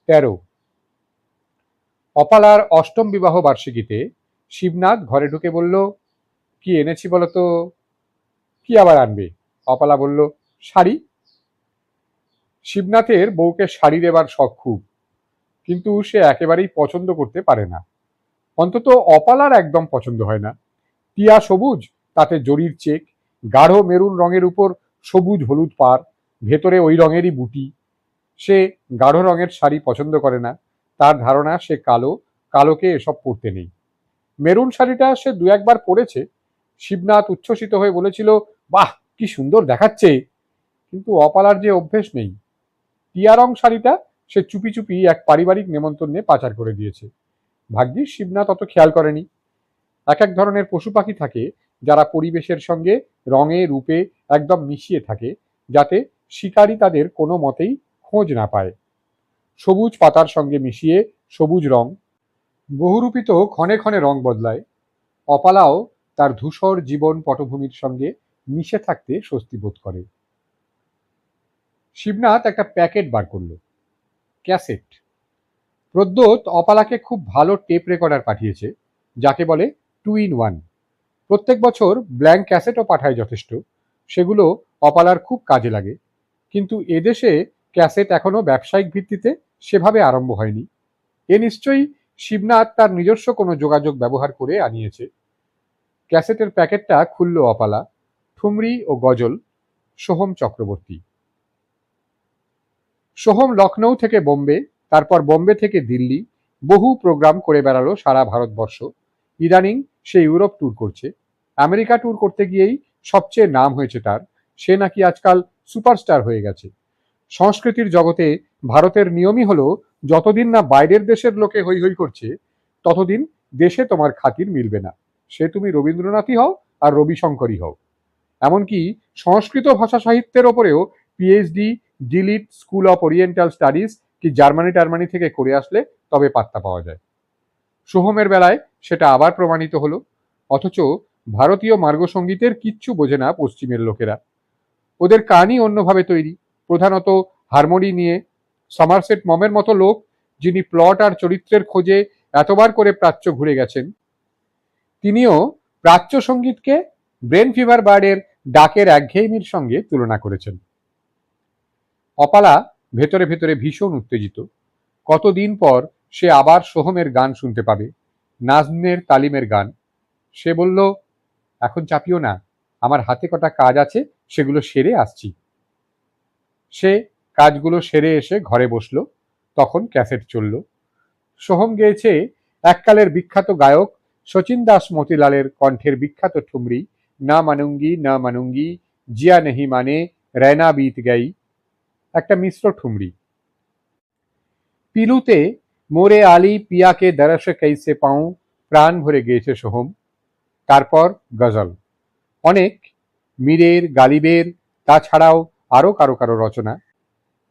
13। অপালার অষ্টম বিবাহ বার্ষিকীতে শিবনাথ ঘরে ঢুকে বলল, কি এনেছি বলতো? কি আবার আনবে? অপালা বলল, শাড়ি। শিবনাথের বউকে শাড়ি দেবার শখ খুব, কিন্তু সে একেবারেই পছন্দ করতে পারে না। অন্তত অপালার একদম পছন্দ হয় না। টিয়া সবুজ, তাতে জরির চেক, গাঢ় মেরুন রঙের উপর সবুজ হলুদ পাড়, ভেতরে ওই রঙেরই বুটি। সে গাঢ় রঙের শাড়ি পছন্দ করে না। তার ধারণা সে কালো, কালোকে এসব পরতে নেই। মেরুন শাড়িটা সে দু একবার পরেছে। শিবনাথ উচ্ছ্বসিত হয়ে বলেছিল, বাহ কি সুন্দর দেখাচ্ছে। কিন্তু অপালার যে অভ্যেস নেই। টিয়া রং শাড়িটা সে চুপি চুপি এক পারিবারিক নেমন্তন্নে পাচার করে দিয়েছে। ভাগ্যিস শিবনাথ অত খেয়াল করেনি। এক এক ধরনের পশু পাখি থাকে যারা পরিবেশের সঙ্গে রঙে রূপে একদম মিশিয়ে থাকে, যাতে শিকারী তাদের কোনো মতেই খোঁজ না পায়। সবুজ পাতার সঙ্গে মিশিয়ে সবুজ রং। বহুরূপী তো ক্ষণে ক্ষণে রং বদলায়। অপালাও তার ধূসর জীবন পটভূমির সঙ্গে মিশে থাকতে স্বস্তি বোধ করে। শিবনাথ একটা প্যাকেট বার করল, ক্যাসেট। প্রদ্যোৎ অপালাকে খুব ভালো টেপ রেকর্ডার পাঠিয়েছে, যাকে বলে 2 in 1। প্রত্যেক বছর ব্ল্যাঙ্ক ক্যাসেটও পাঠায় যথেষ্ট। সেগুলো অপালার খুব কাজে লাগে। কিন্তু এদেশে ক্যাসেট এখনো ব্যবসায়িক ভিত্তিতে সেভাবে আরম্ভ হয়নি। এ নিশ্চয়ই শিবনাথ তার নিজস্ব কোনো যোগাযোগ ব্যবহার করে আনিয়েছে। ক্যাসেটের প্যাকেটটা খুলল অপালা। ঠুমরি ও গজল, সোহম চক্রবর্তী। সোহম লখনৌ থেকে বোম্বে, তারপর বোম্বে থেকে দিল্লি, বহু প্রোগ্রাম করে বেড়ালো সারা ভারতবর্ষ। ইদানিং সে ইউরোপ ট্যুর করছে। আমেরিকা ট্যুর করতে গিয়েই সবচেয়ে নাম হয়েছে তার। সে নাকি আজকাল সুপারস্টার হয়ে গেছে। সংস্কৃতির জগতে ভারতের নিয়মই হলো, যতদিন না বাইরের দেশের লোকে হৈ হৈ করছে, ততদিন দেশে তোমার খাতির মিলবে না। সে তুমি রবীন্দ্রনাথই হও আর রবিশঙ্করই হও। এমনকি সংস্কৃত ভাষা সাহিত্যের ওপরেও PhD, delete school of oriental studies কি জার্মানি টার্মানি থেকে করে আসলে তবে পাত্তা পাওয়া যায়। সোহমের বেলায় সেটা আবার প্রমাণিত হলো। অথচ ভারতীয় মার্গসঙ্গীতের কিচ্ছু বোঝে না পশ্চিমের লোকেরা। ওদের কানই অন্যভাবে তৈরি, প্রধানত হারমোনি নিয়ে। সমারসেট মমের মতো লোক, যিনি প্লট আর চরিত্রের খোঁজে এতবার করে প্রাচ্য ঘুরে গেছেন, তিনিও প্রাচ্য সঙ্গীতকে ব্রেন ফিভার বার্ডের ডাকের একঘেয়েমির সঙ্গে তুলনা করেছেন। অপালা ভেতরে ভেতরে ভীষণ উত্তেজিত। কতদিন পর সে আবার সোহমের গান শুনতে পাবে, নাজনের তালিমের গান। সে বলল, এখন চাপিও না, আমার হাতে কটা কাজ আছে, সেগুলো সেরে আসছি। সে কাজগুলো সেরে এসে ঘরে বসলো। তখন ক্যাসেট চলল। সোহম গেয়েছে এককালের বিখ্যাত গায়ক শচীন দাস মতিলালের কণ্ঠের বিখ্যাত ঠুমরি, না মানুঙ্গি না মানুঙ্গি, জিয়া নেহি মানে, রैना बीत गई। একটা মিশ্র ঠুমরি। পিলুতে মোরে আলী পিয়াকে দরস कैसे पाऊं, প্রাণ ভরে গেয়েছে সোহম। তারপর গজল, অনেক মীরের, গালিবের, তাছাড়াও আরো কারো কারো রচনা।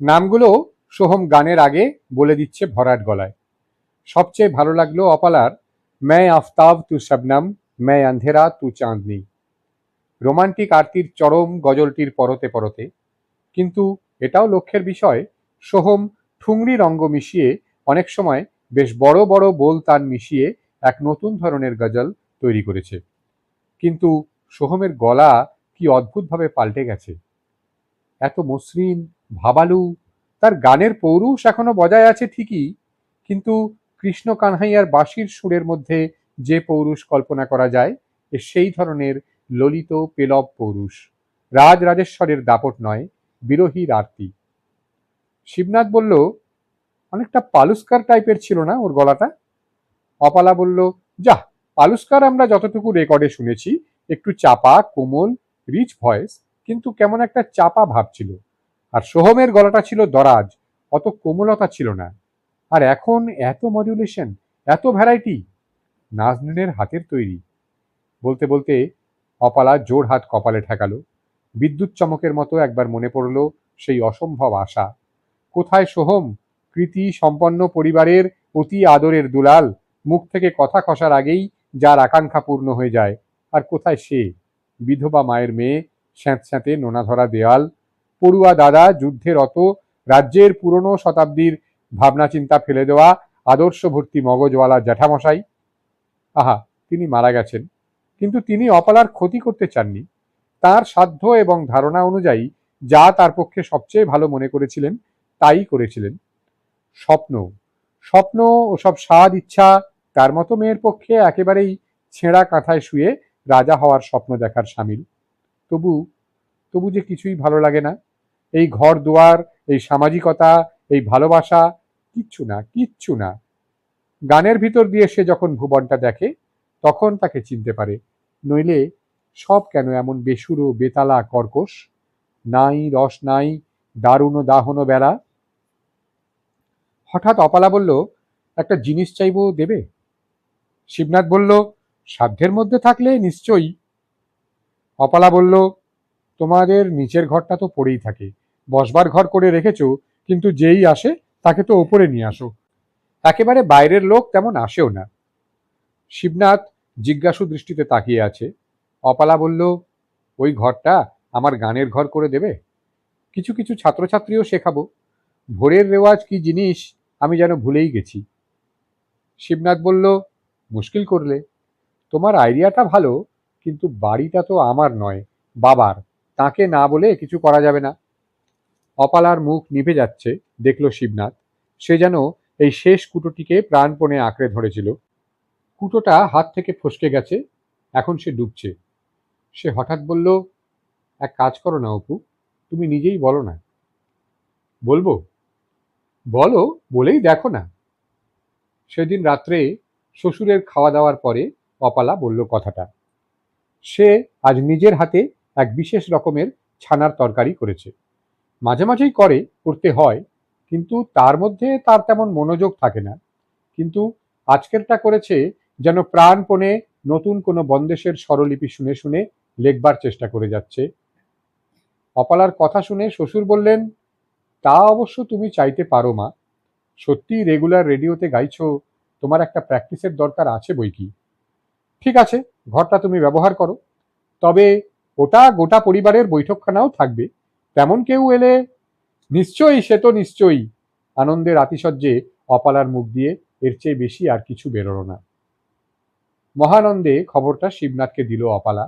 নামগুলো সোহম গানের আগে বলে দিচ্ছে ভরাট গলায়। সবচেয়ে ভালো লাগলো অপালার मैं আফতাব তু শবনম, मैं अंधेरा তু চাঁদনি। রোমান্টিক আরতির চরম গজলটির পরতে পরতে। কিন্তু এটাও লক্ষ্যের বিষয়, সোহম ঠুংরি রঙ্গ মিশিয়ে অনেক সময় বেশ বড় বড় বোল তান মিশিয়ে এক নতুন ধরনের গজল তৈরি করেছে। কিন্তু সোহমের গলা কি অদ্ভুতভাবে পাল্টে গেছে। এত মসৃণ, ভাবালু। তার গানের পৌরুষ এখনো বজায় আছে ঠিকই, কিন্তু কৃষ্ণ কানহাইয়ার বাঁশির সুরের মধ্যে যে পৌরুষ কল্পনা করা যায়, সেই ধরনের ললিত পেলব পৌরুষ। রাজ রাজেশ্বরের দাপট নয়, বিরহীর আরতি। শিবনাথ বলল, অনেকটা পালুস্কার টাইপের ছিল না ওর গলাটা? অপালা বলল, যাহ, পালুস্কার আমরা যতটুকু রেকর্ডে শুনেছি, একটু চাপা, কোমল, রিচ ভয়েস, কিন্তু কেমন একটা চাপা ভাব ছিল। আর সোহমের গলাটা ছিল দরাজ, অত কোমলতা ছিল না। আর এখন এত মডুলেশন, এত ভ্যারাইটি। নাজনীনের হাতের তৈরি। বলতে বলতে অপালা জোর হাত কপালে ঠেকালো। বিদ্যুৎ চমকের মতো একবার মনে পড়ল সেই অসম্ভব আশা। কোথায় সোহম, কৃতি সম্পন্ন পরিবারের অতি আদরের দুলাল, মুখ থেকে কথা খসার আগেই যার আকাঙ্ক্ষা পূর্ণ হয়ে যায়। আর কোথায় সে, বিধবা মায়ের মেয়ে, স্যাঁতস্যাঁতে নোনা ধরা দেয়াল, পড়ুয়া দাদা যুদ্ধে রত, রাজ্যের পুরনো শতাব্দীর ভাবনা চিন্তা ফেলে দেওয়া আদর্শ ভর্তি মগজওয়ালা জ্যাঠামশাই। আহা, তিনি মারা গেছেন, কিন্তু তিনি অপালার ক্ষতি করতে চাননি। তার সাধ্য এবং ধারণা অনুযায়ী যা তার পক্ষে সবচেয়ে ভালো মনে করেছিলেন তাই করেছিলেন। স্বপ্ন, স্বপ্ন ওসব স্বাদ ইচ্ছা তার মতো মেয়ের পক্ষে একেবারেই ছেঁড়া কাঁথায় শুয়ে রাজা হওয়ার স্বপ্ন দেখার সামিল। তবু তবু যে কিছুই ভালো লাগে না। এই ঘর দুয়ার, এই সামাজিকতা, এই ভালোবাসা, কিচ্ছু না, কিচ্ছু না। গানের ভিতর দিয়ে সে যখন ভুবনটা দেখে তখন তাকে চিনতে পারে, নইলে সব কেন এমন বেসুরো বেতালা কর্কশ? নাই রস নাই, দারুণ দাহন বেলা। হঠাৎ অপালা বলল, একটা জিনিস চাইবো, দেবে? শিবনাথ বলল, সাধ্যের মধ্যে থাকলে নিশ্চয়ই। অপালা বলল, তোমাদের নিচের ঘরটা তো পড়েই থাকে, বসবার ঘর করে রেখেছো, কিন্তু যেই আসে তাকে তো ওপরে নিয়ে আসো। একেবারে বাইরের লোক তেমন আসেও না। শিবনাথ জিজ্ঞাসু দৃষ্টিতে তাকিয়ে আছে। অপালা বলল, ওই ঘরটা আমার গানের ঘর করে দেবে? কিছু কিছু ছাত্রছাত্রীও শেখাবো। ভোরের রেওয়াজ কি জিনিস আমি যেন ভুলেই গেছি। শিবনাথ বলল, মুশকিল করলে। তোমার আইডিয়াটা ভালো, কিন্তু বাড়িটা তো আমার নয়, বাবার। তাকে না বলে কিছু করা যাবে না। অপালার মুখ নিভে যাচ্ছে দেখল শিবনাথ। সে যেন এই শেষ কুটোটিকে প্রাণপণে আঁকড়ে ধরেছিল। কুটোটা হাত থেকে ফসকে গেছে, এখন সে ডুবছে। সে হঠাৎ বলল, এক কাজ করো না অপু, তুমি নিজেই বলো না। বলবো? বলো, বলেই দেখো না। সেদিন রাত্রে শ্বশুরের খাওয়া দাওয়ার পরে অপালা বলল কথাটা। সে আজ নিজের হাতে এক বিশেষ রকমের ছানার তরকারি করেছে। মাঝে মাঝেই করতে হয়, কিন্তু তার মধ্যে তার তেমন মনোযোগ থাকে না। কিন্তু আজকেরটা করেছে যেন প্রাণপণে নতুন কোনো বন্দেশের স্বরলিপি শুনে শুনে লেখবার চেষ্টা করে যাচ্ছে। অপালার কথা শুনে শ্বশুর বললেন, তা অবশ্য তুমি চাইতে পারো মা। সত্যি রেগুলার রেডিওতে গাইছো, তোমার একটা প্র্যাকটিসের দরকার আছে বই কি। ঠিক আছে, ঘরটা তুমি ব্যবহার করো, তবে ওটা গোটা পরিবারের বৈঠকখানাও থাকবে। তেমন কেউ এলে? নিশ্চয়ই, সে তো নিশ্চয়ই। আনন্দের আতিশয্যে অপালার মুখ দিয়ে এর চেয়ে বেশি আর কিছু বেরোলো না। মহানন্দে খবরটা শিবনাথকে দিল অপালা।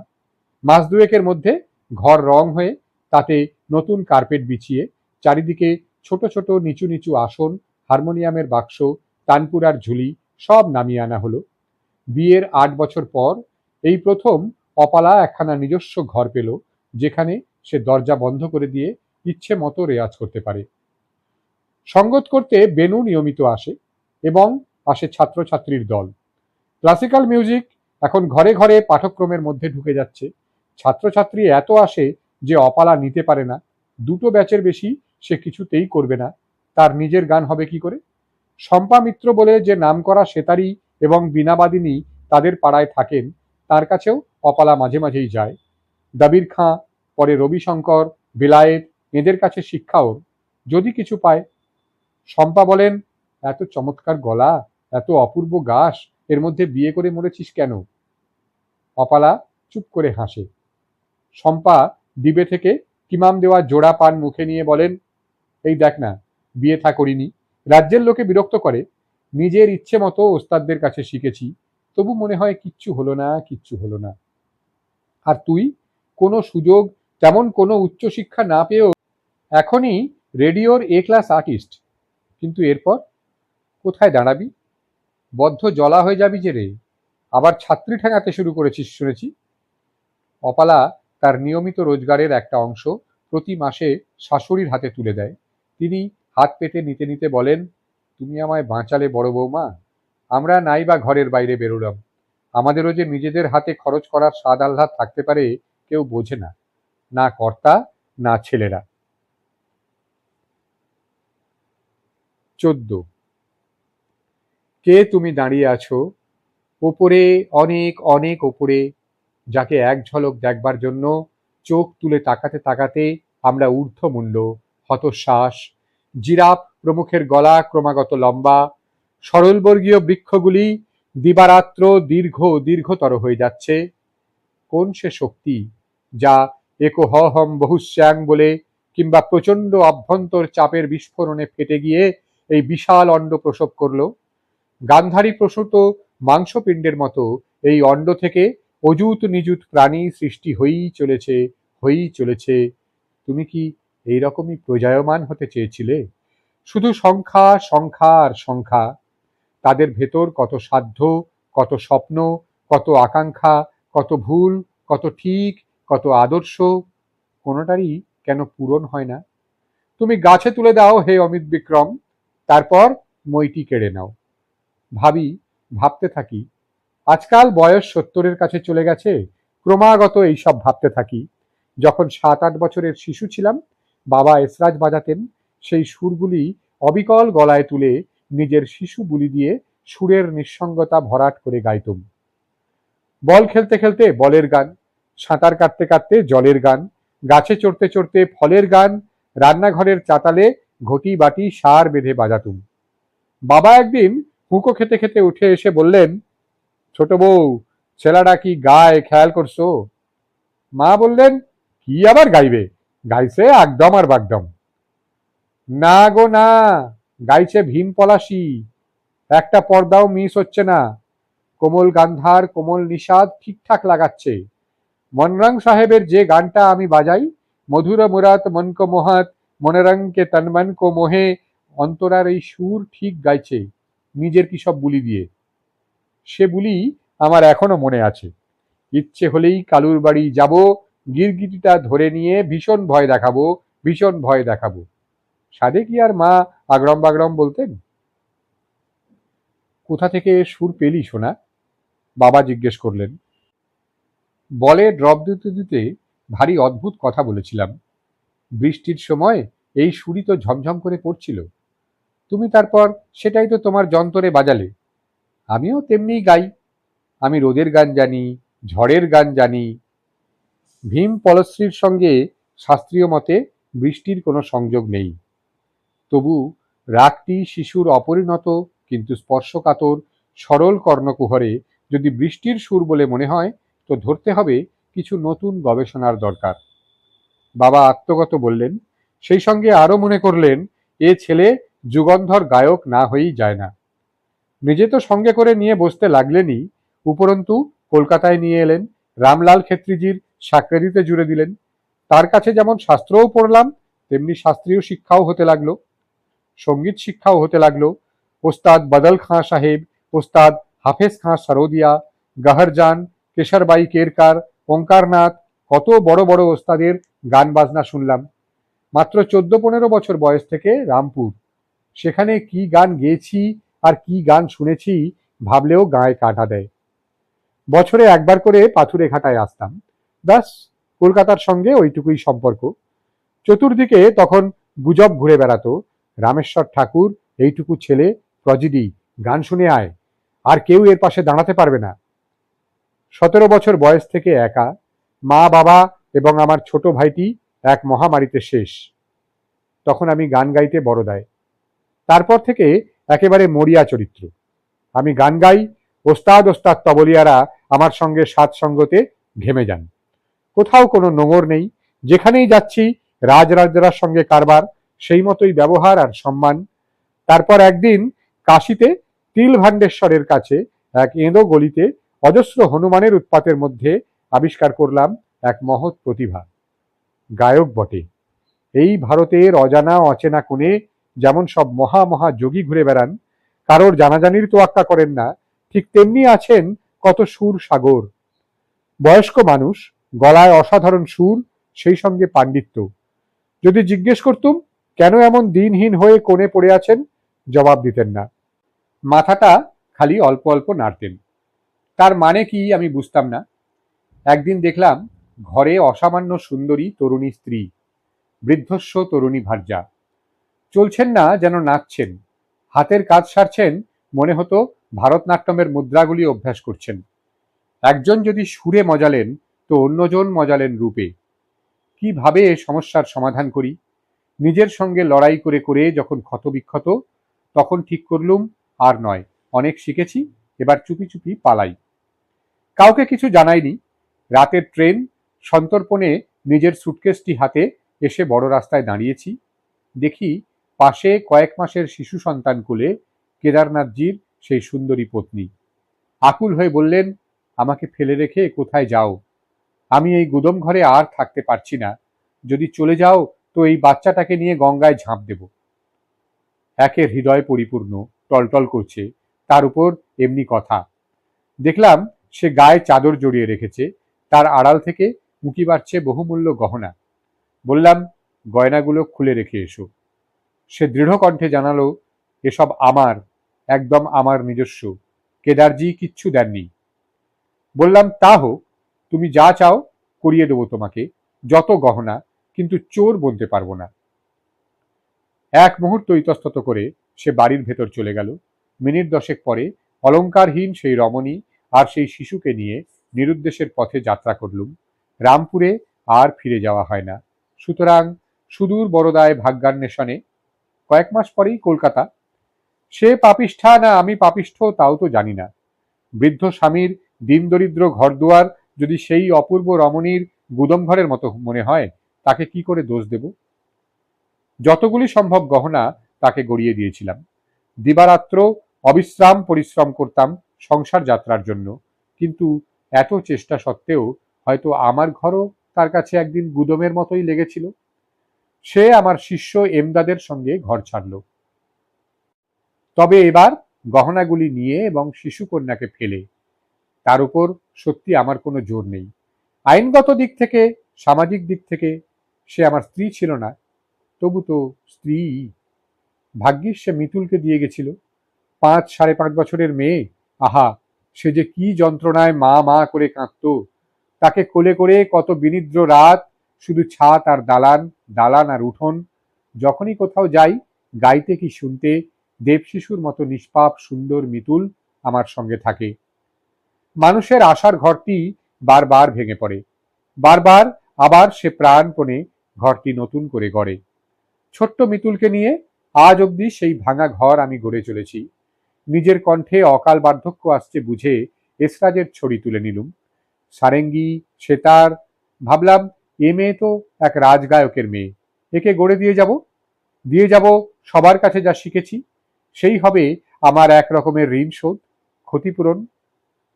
মাস দুয়েকের মধ্যে ঘর রং হয়ে তাতে নতুন কার্পেট বিছিয়ে চারিদিকে ছোট ছোট নিচু নিচু আসন, হারমোনিয়ামের বাক্স, তানপুরার ঝুলি সব নামিয়ে আনা হলো। বিয়ের ৮ বছর পর এই প্রথম অপালা একখানা নিজস্ব ঘর পেল, যেখানে সে দরজা বন্ধ করে দিয়ে ইচ্ছে মতো রেয়াজ করতে পারে। সঙ্গত করতে বেনু নিয়মিত আসে, এবং আসে ছাত্রছাত্রীর দল। ক্লাসিক্যাল মিউজিক এখন ঘরে ঘরে পাঠক্রমের মধ্যে ঢুকে যাচ্ছে। ছাত্রছাত্রী এত আসে যে অপালা নিতে পারে না। দুটো ব্যাচের বেশি সে কিছুতেই করবে না। তার নিজের গান হবে কি করে? শম্পা মিত্র বলে যে নামকরা সেতারি এবং বীণাবাদিনী তাদের পাড়ায় থাকেন, তার কাছেও অপালা মাঝে মাঝেই যায়। দাবির খাঁ, পরে রবিশঙ্কর, বেলায়েত, এদের কাছে শিক্ষা ওর, যদি কিছু পায়। শম্পা বলেন, এত চমৎকার গলা, এত অপূর্ব গাস, এর মধ্যে বিয়ে করে মরেছিস কেন? অপালা চুপ করে হাসে। শম্পা ডিবে থেকে কিমাম দেওয়া জোড়া পান মুখে নিয়ে বলেন, এই দেখ না, বিয়ে থা করিনি। রাজ্যের লোকে বিরক্ত করে, নিজের ইচ্ছে মতো ওস্তাদদের কাছে শিখেছি, তবু মনে হয় কিচ্ছু হলো না, কিচ্ছু হলো না। আর তুই কোনো সুযোগ, তেমন কোনো উচ্চশিক্ষা না পেয়েও এখনই রেডিওর এ ক্লাস আর্টিস্ট, কিন্তু এরপর কোথায় দাঁড়াবি? বদ্ধ জলা হয়ে যাবি যে রে। আবার ছাত্রী ঠেঙাতে শুরু করেছিস শুনেছি। অপালা তার নিয়মিত রোজগারের একটা অংশ প্রতি মাসে শাশুড়ির হাতে তুলে দেয়। তিনি হাত পেতে নিতে নিতে বলেন, তুমি আমায় বাঁচালে বড় বৌমা। আমরা নাই বা ঘরের বাইরে বেরোলাম, আমাদেরও যে নিজেদের হাতে খরচ করার স্বাদ আহ্লাদ থাকতে পারে কেউ বোঝে না, না কর্তা না ছেলেরা। 14। কে তুমি দাঁড়িয়ে আছো ওপরে, অনেক অনেক ওপরে, যাকে এক ঝলক দেখবার জন্য চোখ তুলে তাকাতে তাকাতে আমরা ঊর্ধ্বমুণ্ড, হতশ্বাস। জিরাফ প্রমুখের গলা ক্রমাগত লম্বা, সরলবর্গীয় বৃক্ষগুলি দিবারাত্র দীর্ঘ দীর্ঘতর হয়ে যাচ্ছে। কোন সে শক্তি যা একো হম বহুশ্যাং বলে কিংবা প্রচণ্ড অভ্যন্তর চাপের বিস্ফোরণে ফেটে গিয়ে এই বিশাল অণ্ড প্রসব করল। গান্ধারী প্রসূত মাংসপিণ্ডের মতো এই অণ্ড থেকে অযুত নিযুত প্রাণী সৃষ্টি হয়েই চলেছে। তুমি কি এইরকমই প্রজায়মান হতে চেয়েছিলে? শুধু সংখ্যা সংখ্যা আর সংখ্যা। তাদের ভেতর কত সাধ্য, কত স্বপ্ন, কত আকাঙ্ক্ষা, কত ভুল, কত ঠিক, কত আদর্শ, কোনোটারই কেন পূরণ হয় না? তুমি গাছে তুলে দাও হে অমিত বিক্রম, তারপর মইটি কেড়ে নাও। ভাবতে থাকি, আজকাল বয়স 70-এর কাছে চলে গেছে, ক্রমাগত এইসব ভাবতে থাকি। যখন 7-8 বছরের শিশু ছিলাম, বাবা এসরাজ বাজাতেন, সেই সুরগুলি অবিকল গলায় তুলে নিজের শিশু বুলি দিয়ে সুরের নিঃসঙ্গতা ভরাট করে গাইতুম। বল খেলতে খেলতে বলের গান, সাঁতার কাটতে কাটতে জলের গান, গাছে চড়তে চড়তে ফলের গান, রান্নাঘরের চাতালে ঘটি বাটি সার বেঁধে বাজাতুম। বাবা একদিন হুঁকো খেতে খেতে উঠে এসে বললেন, ছোট বউ, ছেলেটা কি গায় খেয়াল করছো? মা বললেন, কি আবার গাইবে, গাইছে একদম আর বাগদম। না গো না, গাইছে ভীম পলাশী, একটা পর্দাও মিস হচ্ছে না, কোমল গান্ধার কোমল নিষাদ ঠিকঠাক লাগাচ্ছে। মনরং সাহেবের যে গানটা আমি বাজাই, মধুর মুরাত মন কো মোহাত, মনরং কে তন্মন কো মোহে, অন্তরার এই সুর ঠিক গাইছে, নিজের কি সব বুলি দিয়ে। সে বুলি আমার এখনো মনে আছে। ইচ্ছে হলেই কালুর বাড়ি যাব, গিরগিটিটা ধরে নিয়ে ভীষণ ভয় দেখাবো। সাধে কি আর মা আগরম বাগরম বলতেন? কোথা থেকে সুর পেলি সোনা? বাবা জিজ্ঞেস করলেন। বলে ড্রপ দিতে দিতে ভারী অদ্ভুত কথা বলেছিলাম। বৃষ্টির সময় এই সুরই তো ঝমঝম করে পড়ছিল, তুমি তারপর সেটাই তো তোমার যন্তরে বাজালে। আমিও তেমনিই গাই। আমি রোদের গান জানি, ঝড়ের গান জানি। ভীম পলশ্রীর সঙ্গে শাস্ত্রীয় মতে বৃষ্টির কোনো সংযোগ নেই। তবু রাগটি শিশুর অপরিণত কিন্তু স্পর্শকাতর সরল কর্ণকুহরে যদি বৃষ্টির সুর বলে মনে হয়, তো ধরতে হবে কিছু নতুন গবেষণার দরকার। বাবা আত্মগত বললেন, সেই সঙ্গে আরো মনে করলেন, এ ছেলে যুগন্ধর গায়ক না হয়েই যায় না। নিজে তো সঙ্গে করে নিয়ে বসতে লাগলেনই, উপরন্তু কলকাতায় নিয়ে এলেন, রামলাল খেত্রিজির সাকরেরিতে জুড়ে দিলেন। তার কাছে যেমন শাস্ত্রও পড়লাম, তেমনি শাস্ত্রীয় শিক্ষাও হতে লাগলো, সঙ্গীত শিক্ষাও হতে লাগলো। ওস্তাদ বদল খাঁ সাহেব, ওস্তাদ হাফেজ খাঁ সরোদিয়া, গহরজান, কেশরবাই কেরকার, ওঙ্কারনাথ, কত বড় বড় ওস্তাদের গান বাজনা শুনলাম। মাত্র 14-15 বছর বয়স থেকে রামপুর, সেখানে কি গান গেয়েছি আর কি গান শুনেছি ভাবলেও গায়ে কাঁটা দেয়। বছরে একবার করে পাথুরে ঘাটায় আসতাম, ব্যাস কলকাতার সঙ্গে ওইটুকুই সম্পর্ক। চতুর্দিকে তখন গুজব ঘুরে বেড়াতো, রামেশ্বর ঠাকুর এইটুকু ছেলে, প্রজিডি, গান শুনে আয়, আর কেউ এর পাশে দাঁড়াতে পারবে না। 17 বছর বয়স থেকে একা, মা বাবা এবং আমার ছোট ভাইটি এক মহামারীতে শেষ। তখন আমি গান গাইতে বড় দেয়। তারপর থেকে একেবারে মরিয়া চরিত্র। আমি গান গাই, ওস্তাদ ওস্তাদ তবলিয়ারা আমার সঙ্গে সাত সঙ্গতে ঘেমে যান। কোথাও কোনো নোংর নেই, যেখানেই যাচ্ছি রাজরাজরার সঙ্গে কারবার, সেই মতোই ব্যবহার আর সম্মান। তারপর একদিন কাশীতে তিলভাণ্ডেশ্বরের কাছে এক এঁদো গলিতে অজস্র হনুমানের উৎপাতের মধ্যে আবিষ্কার করলাম এক মহৎ প্রতিভা, গায়ক বটে। এই ভারতের অজানা অচেনা কোণে যেমন সব মহা মহা যোগী ঘুরে বেড়ান, কারোর জানাজানির তোয়াক্কা করেন না, ঠিক তেমনি আছেন কত সুর সাগর। বয়স্ক মানুষ, গলায় অসাধারণ সুর, সেই সঙ্গে পাণ্ডিত্য। যদি জিজ্ঞেস করতুম কেন এমন দিনহীন হয়ে কোণে পড়ে আছেন, জবাব দিতেন না, মাথাটা খালি অল্প অল্প নাড়তেন। তার মানে কি আমি বুঝতাম না। একদিন দেখলাম ঘরে অসামান্য সুন্দরী তরুণী স্ত্রী, বৃদ্ধস্ব তরুণী ভার্যা, চলছেন না যেন নাচছেন, হাতের কাজ সারছেন, মনে হতো ভারতনাট্যমের মুদ্রাগুলি অভ্যাস করছেন। একজন যদি সুরে মজালেন, তো অন্যজন মজালেন রূপে। কিভাবে এ সমস্যার সমাধান করি? নিজের সঙ্গে লড়াই করে করে যখন ক্ষতবিক্ষত, তখন ঠিক করলুম আর নয়, অনেক শিখেছি, এবার চুপি চুপি পালাই। কাউকে কিছু জানাইনি। রাতের ট্রেন, সন্তর্পণে নিজের সুটকেসটি হাতে এসে বড় রাস্তায় দাঁড়িয়েছি। দেখি পাশে কয়েক মাসের শিশু সন্তান কোলে কেদারনাথজির সেই সুন্দরী পত্নী। আকুল হয়ে বললেন, আমাকে ফেলে রেখে কোথায় যাও? আমি এই গুদম ঘরে আর থাকতে পারছি না। যদি চলে যাও তো এই বাচ্চাটাকে নিয়ে গঙ্গায় ঝাঁপ দেব। একে হৃদয় পরিপূর্ণ, টলটল করছে, তার উপর এমনি কথা। দেখলাম সে গায়ে চাদর জড়িয়ে রেখেছে, তার আড়াল থেকে উঁকি বাড়ছে বহুমূল্য গহনা। বললাম, গয়নাগুলো খুলে রেখে এসো। সে দৃঢ় কণ্ঠে জানালো, এসব আমার, একদম আমার নিজস্ব। কেদারজি কিচ্ছু দেননি। বললাম, তা হোক, তুমি যা চাও করিয়ে দেবো তোমাকে, যত গহনা, কিন্তু চোর বলতে পারবো না। এক মুহূর্ত ইতস্তত করে সে বাড়ির ভেতর চলে গেল। মিনিট দশেক পরে অলংকারহীন সেই রমণী আর সেই শিশুকে নিয়ে নিরুদ্দেশের পথে যাত্রা করলুম। রামপুরে আর ফিরে যাওয়া হয় না। সুতরাং সুদূর বরদায় ভাগ্যান্বেষণে কয়েক মাস পরেই কলকাতা। সে পাপিষ্ঠা না আমি পাপিষ্ঠ তাও তো জানি না। বৃদ্ধ স্বামীর দিন দরিদ্র ঘরদুয়ার যদি সেই অপূর্ব রমণীর গুদম ঘরের মতো মনে হয়, তাকে কি করে দোষ দেব? যতগুলি সম্ভব গহনা তাকে গড়িয়ে দিয়েছিলাম। দিবারাত্র অবিশ্রাম পরিশ্রম করতাম সংসার যাত্রার জন্য, কিন্তু এত চেষ্টা সত্ত্বেও হয়তো আমার ঘরও তার কাছে একদিন গুদমের মতোই লেগেছিল। সে আমার শিষ্য এমদাদের সঙ্গে ঘর ছাড়ল। তবে এবার গহনাগুলি নিয়ে এবং শিশুকন্যাকে ফেলে। তার উপর সত্যি আমার কোনো জোর নেই। আইনগত দিক থেকে, সামাজিক দিক থেকে সে আমার স্ত্রী ছিল না, তবু তো স্ত্রী। ভাগ্যিস সে মিতুলকে দিয়ে গেছিল। 5-5.5 বছরের মেয়ে। আহা, সে যে কি যন্ত্রণায় মা মা করে কাঁদত। তাকে কোলে করে কত বিনিদ্র রাত, শুধু ছাদ আর দালান, দালান আর উঠোন। যখনই কোথাও যাই, গাইতে কি শুনতে, দেবশিশুর মতো নিষ্পাপ সুন্দর মিতুল আমার সঙ্গে থাকে। মানুষের আশার ঘরটি বারবার ভেঙে পড়ে, বারবার আবার সে প্রাণপণে ঘরটি নতুন করে গড়ে। ছোট্ট মিতুলকে নিয়ে আজ অবধি সেই ভাঙা ঘর আমি গড়ে চলেছি। নিজের কণ্ঠে অকাল বার্ধক্য আসছে বুঝে এসরাজের ছড়ি তুলে নিলুম। সারেঙ্গি, সেতার। ভাবলাম, এ মেয়ে তো এক রাজগায়কের মেয়ে, একে গড়ে দিয়ে যাব সবার কাছে যা শিখেছি। সেই হবে আমার এক রকমের ঋণ শোধ, ক্ষতিপূরণ।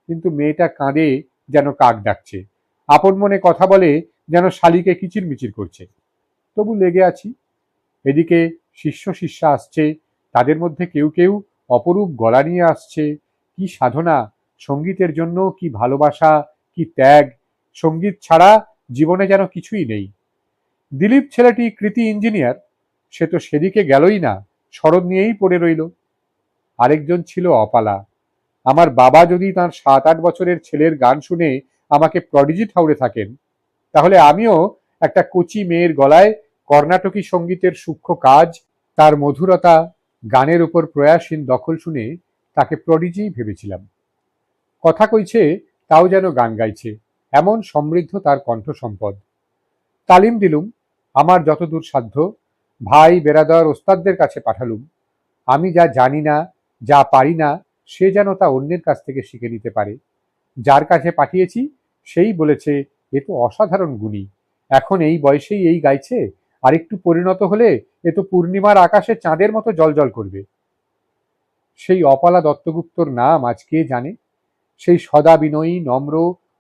কিন্তু মেয়েটা কাঁদে যেন কাক ডাকছে, আপন মনে কথা বলে যেন শালিকে কিচিরমিচির করছে। তবু লেগে আছি। এদিকে শিষ্য শিষ্যা আসছে, তাদের মধ্যে কেউ কেউ অপরূপ গলা নিয়ে আসছে। কি সাধনা! সঙ্গীতের জন্য কি ভালোবাসা, কি ত্যাগ! সঙ্গীত ছাড়া জীবনে যেন কিছুই নেই। দিলীপ ছেলেটি কৃতি ইঞ্জিনিয়ার, সে তো সেদিকে গেলই না, শরৎ নিয়েই পড়ে রইল। আরেকজন ছিল অপালা। আমার বাবা যদি তাঁর 7-8 বছরের ছেলের গান শুনে আমাকে প্রডিজি ঠাউরে থাকেন, তাহলে আমিও একটা কচি মেয়ের গলায় কর্ণাটকী সঙ্গীতের সূক্ষ্ম কাজ, তার মধুরতা, গানের উপর প্রয়াসহীন দখল শুনে তাকে প্রডিজি ভেবেছিলাম। কথা কইছে তাও যেন গান গাইছে, এমন সমৃদ্ধ তার কণ্ঠ সম্পদ। তালিম দিলুম আমার যতদূর সাধ্য। ভাই বেরাদর ওস্তাদদের কাছে পাঠালুম। আমি যা জানি না, যা পারি না, সে যেন তা অন্যের কাছ থেকে শিখে নিতে পারে। যার কাছে পাঠিয়েছি সেই বলেছে, এ তো অসাধারণ গুণী, এখন এই বয়সেই এই গাইছে, আর একটু পরিণত হলে এ তো পূর্ণিমার আকাশে চাঁদের মতো জ্বলজ্বল করবে। সেই অপালা দত্তগুপ্তর নাম আজ কে জানে? সেই সদা বিনয়ী, নম্র,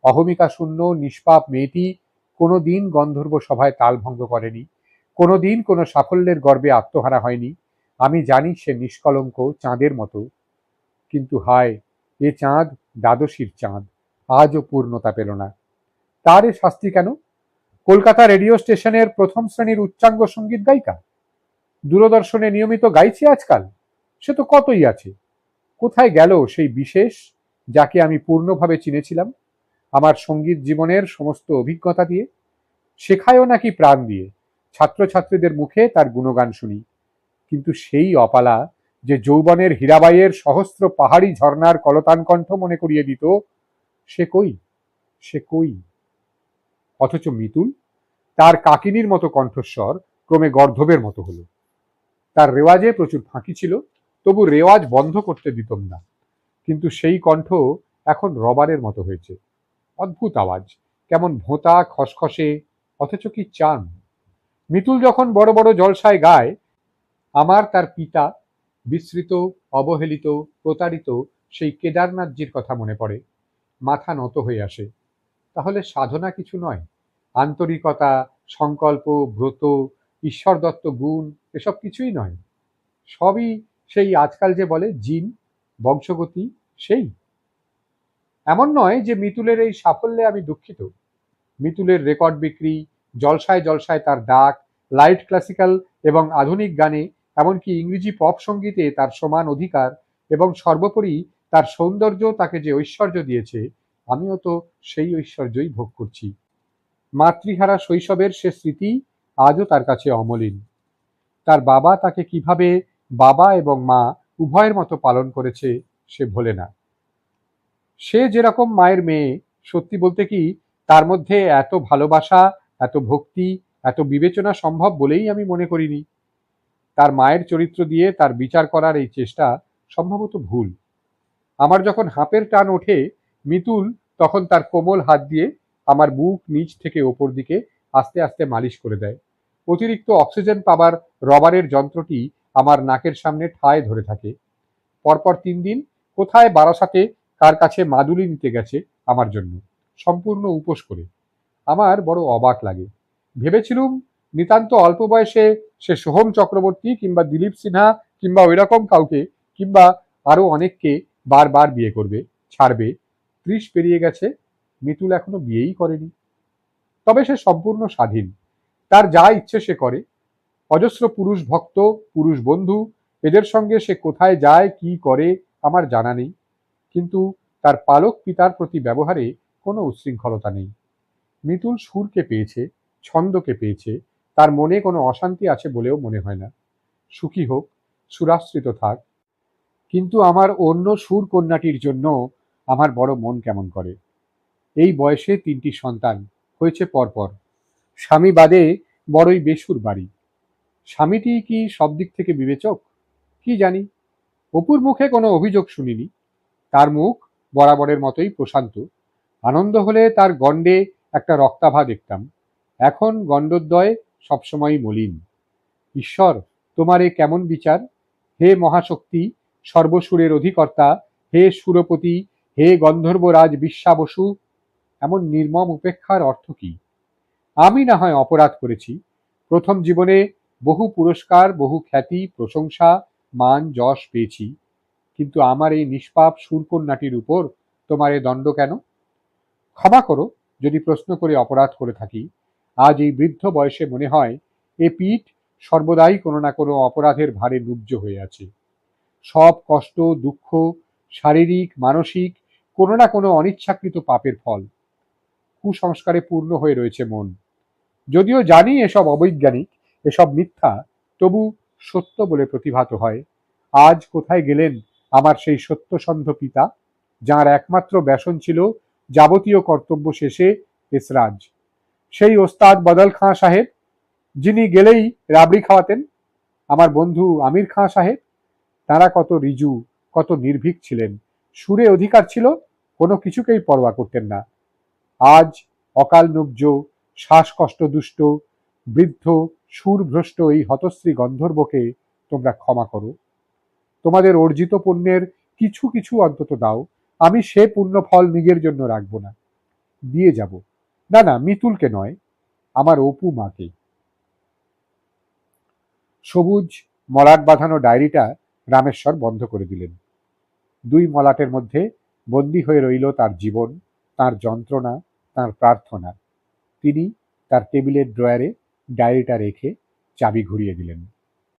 অহমিকা শূন্য, নিষ্পাপ মেয়েটি কোনো দিন গন্ধর্ব সভায় তালভঙ্গ করেনি, কোনো দিন কোনো সাফল্যের গর্বে আত্মহারা হয়নি। আমি জানি সে নিষ্কলঙ্ক, চাঁদের মতো। কিন্তু হায়, এ চাঁদ দ্বাদশীর চাঁদ, আজও পূর্ণতা পেল না। তার এ শাস্তি কেন? কলকাতা রেডিও স্টেশনের প্রথম শ্রেণীর উচ্চাঙ্গ সঙ্গীত গায়িকা, দূরদর্শনে নিয়মিত গাইছে আজকাল, সে তো কতই আছে। কোথায় গেল সেই বিশেষ যাকে আমি পূর্ণভাবে চিনেছিলাম আমার সঙ্গীত জীবনের সমস্ত অভিজ্ঞতা দিয়ে? শেখায়ও নাকি প্রাণ দিয়ে। ছাত্রছাত্রীদের মুখে তার গুণগান শুনি, কিন্তু সেই অপালা যে যৌবনের হীরাবাইয়ের সহস্র পাহাড়ি ঝর্ণার কলতান কণ্ঠ মনে করিয়ে দিত, সে কই, সে কই? অথচ মিতুল, তার কাকিনীর মতো কণ্ঠস্বর ক্রমে গর্ধবের মতো হলো। তার রেওয়াজে প্রচুর ফাঁকি ছিল, তবু রেওয়াজ বন্ধ করতে দিতম না। কিন্তু সেই কণ্ঠ এখন রবারের মতো হয়েছে। অদ্ভুত আওয়াজ, কেমন ভোঁতা, খসখসে, অথচ কি চান। মিতুল যখন বড় বড় জলসায় গায়, আমার তার পিতা, বিস্মৃত, অবহেলিত, প্রতারিত সেই কেদারনাথজির কথা মনে পড়ে। মাথা নত হয়ে আসে। তাহলে সাধনা কিছু নয়? আন্তরিকতা, সংকল্প, ব্রত, ঈশ্বর দত্ত গুণ এসব কিছুই নয়? সবই সেই আজকাল যে বলে জিন, বংশগতি, সেই? এমন নয় যে মিতুলের এই সাফল্যে আমি দুঃখিত। মিতুলের রেকর্ড বিক্রি, জলসায় জলসায় তার ডাক, লাইট ক্লাসিক্যাল এবং আধুনিক গানে, এমনকি ইংরেজি পপ সঙ্গীতে তার সমান অধিকার, এবং সর্বোপরি তার সৌন্দর্য তাকে যে ঐশ্বর্য দিয়েছে, আমিও তো সেই ঐশ্বর্যই ভোগ করছি। মাতৃহারা শৈশবের সে স্মৃতি আজও তার কাছে অমলিন। তার বাবা তাকে কিভাবে বাবা এবং মা উভয়ের মতো পালন করেছে সে ভোলে না। সে যেরকম মায়ের মেয়ে, সত্যি বলতে কি তার মধ্যে এত ভালোবাসা, এত ভক্তি, এত বিবেচনা সম্ভব বলেই আমি মনে করিনি। তার মায়ের চরিত্র দিয়ে তার বিচার করার এই চেষ্টা সম্ভবত ভুল। আমার যখন হাঁপের টান ওঠে, মিতুল তখন তার কোমল হাত দিয়ে আমার বুক নিচ থেকে ওপর দিকে আস্তে আস্তে মালিশ করে দেয়। অতিরিক্ত অক্সিজেন পাবার রবারের যন্ত্রটি আমার নাকের সামনে ঠায় ধরে থাকে। পরপর 3 দিন কোথায় বারাসাতে কার কাছে মাদুলি নিতে গেছে আমার জন্য, সম্পূর্ণ উপোস করে। আমার বড় অবাক লাগে। ভেবেছিলুম নিতান্ত অল্প বয়সে সে সোহম চক্রবর্তী কিংবা দিলীপ সিনহা কিংবা ওইরকম কাউকে কিংবা আরো অনেককে বারবার বিয়ে করবে, ছাড়বে। 30 পেরিয়ে গেছে, মিতুল এখনো বিয়েই করেনি। তবে সে সম্পূর্ণ স্বাধীন, তার যা ইচ্ছে সে করে। অজস্র পুরুষ ভক্ত, পুরুষ বন্ধু, এদের সঙ্গে সে কোথায় যায়, কি করে আমার জানা নেই। কিন্তু তার পালক পিতার প্রতি ব্যবহারে কোনো উচ্ছৃঙ্খলতা নেই। মিতুল সুরকে পেয়েছে, ছন্দকে পেয়েছে, তার মনে কোনো অশান্তি আছে বলেও মনে হয় না। সুখী হোক, সুরাশ্রিত থাক। কিন্তু আমার অন্য সুর কন্যাটির জন্য আমার বড় মন কেমন করে। এই বয়সে 3টি সন্তান হয়েছে পরপর, স্বামী বাদে বড়ই বেসুর বাড়ি। স্বামীটি কি সব দিক থেকে বিবেচক? কি জানি। অপুর মুখে কোনো অভিযোগ শুনিনি। তার মুখ বরাবরের মতোই প্রশান্ত। আনন্দ হলে তার গণ্ডে একটা রক্তাভা দেখতাম। এখন গণ্ডদ্বয় সবসময়ই মলিন। ঈশ্বর, তোমার এ কেমন বিচার? হে মহাশক্তি, সর্বসুরের অধিকর্তা, হে সুরপতি, হে গন্ধর্বরাজ বিশ্বাবসু, এমন নির্মম উপেক্ষার অর্থ কি? আমি না হয় অপরাধ করেছি। প্রথম জীবনে বহু পুরস্কার, বহু খ্যাতি, প্রশংসা, মান, যশ পেয়েছি। কিন্তু আমার এই নিষ্পাপ সুরকন্যাটির উপর তোমার এ দণ্ড কেন? ক্ষমা করো যদি প্রশ্ন করে অপরাধ করে থাকি। আজ এই বৃদ্ধ বয়সে মনে হয় এ পিঠ সর্বদাই কোনো না কোনো অপরাধের ভারে নুব্জ হয়ে আছে। সব কষ্ট, দুঃখ, শারীরিক, মানসিক, কোনো না কোনো অনিচ্ছাকৃত পাপের ফল। কুসংস্কারে পূর্ণ হয়ে রয়েছে মন। যদিও জানি এসব অবৈজ্ঞানিক, এসব মিথ্যা, তবু সত্য বলে প্রতিভাত হয়। আজ কোথায় গেলেন আমার সেই সত্যসন্ধ পিতা, যাঁর একমাত্র ব্যসন ছিল যাবতীয় কর্তব্য শেষে এসরাজ? সেই ওস্তাদ বদল খাঁ সাহেব, যিনি গেলেই রাবড়ি খাওয়াতেন? আমার বন্ধু আমির খাঁ সাহেব, তাঁরা কত ঋজু, কত নির্ভীক ছিলেন। সুরে অধিকার ছিল, কোনো কিছুকেই পরোয়া করতেন না। আজ অকাল নুব্জ, শ্বাসকষ্ট দুষ্ট, বৃদ্ধ, সুরভ্রষ্ট এই হতশ্রী গন্ধর্বকে তোমরা ক্ষমা করো। তোমাদের অর্জিত পুণ্যের কিছু কিছু অন্তত দাও। আমি সে পুণ্য ফল নিজের জন্য রাখবো না, দিয়ে যাব। না না, মিতুলকে নয়, আমার অপু মাকে। সবুজ মলাট বাঁধানো ডায়েরিটা রামেশ্বর বন্ধ করে দিলেন। 2 মলাটের মধ্যে বন্দী হয়ে রইল তার জীবন, তার যন্ত্রণা, তার প্রার্থনা। তিনি তার টেবিলের ড্রয়ারে ডায়েরিটা রেখে চাবি ঘুরিয়ে দিলেন।